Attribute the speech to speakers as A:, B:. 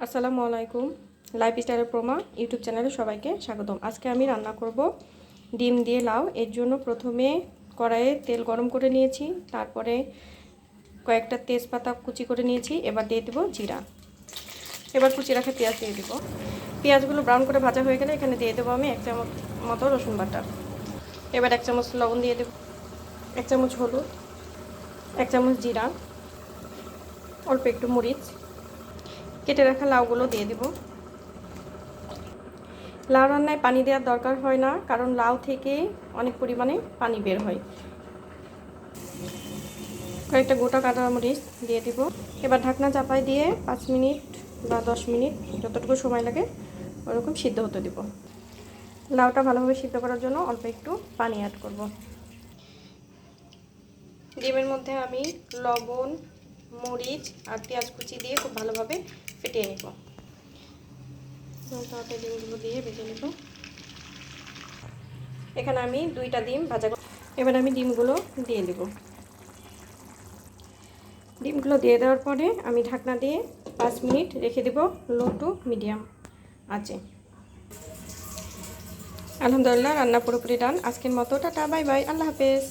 A: আসসালামু আলাইকুম। লাইফস্টাইলের প্রমা ইউটিউব চ্যানেলে সবাইকে স্বাগতম। আজকে আমি রান্না করব ডিম দিয়ে লাউ। এর জন্য প্রথমে কড়াইয়ে তেল গরম করে নিয়েছি, তারপরে কয়েকটা তেজপাতা কুচি করে নিয়েছি। এবার দিয়ে দেবো জিরা। এবার কুচি রাখা পেঁয়াজ দিয়ে দেবো। পেঁয়াজগুলো ব্রাউন করে ভাজা হয়ে গেলে এখানে দিয়ে দেবো আমি 1 চামচ মতো রসুন বাটা। এবার 1 চামচ লবণ দিয়ে দেবো, 1 চামচ হলুদ, 1 চামচ জিরা, অল্প একটু মরিচ, কেটে রাখা লাউগুলো দিয়ে দেব। লাউ রান্নায় পানি দেওয়ার দরকার হয় না, কারণ লাউ থেকে অনেক পরিমাণে পানি বের হয়। কয়েকটা গোটা কাঁচামরিচ দিয়ে দিব। এবার ঢাকনা চাপায় দিয়ে 5 মিনিট বা 10 মিনিট যতটুকু সময় লাগে ওরকম সিদ্ধ হতে দিব। লাউটা ভালোভাবে সিদ্ধ করার জন্য অল্প একটু পানি অ্যাড করব। ডিমের মধ্যে আমি লবণ, মরিচ আর পেঁয়াজ কুচি দিয়ে খুব ভালোভাবে ফেটিয়ে নেব। তাতে ডিমগুলো দিয়ে ভেজে নেব। এখানে আমি 2টা ডিম ভাজা। এবার আমি ডিমগুলো দিয়ে দেব। ডিমগুলো দিয়ে দেওয়ার পরে আমি ঢাকনা দিয়ে 5 মিনিট রেখে দেব লো টু মিডিয়াম আঁচে। আলহামদুলিল্লাহ, রান্না পুরোপুরি ডান। আজকের মতো টাটা, বাই বাই, আল্লাহ হাফেজ।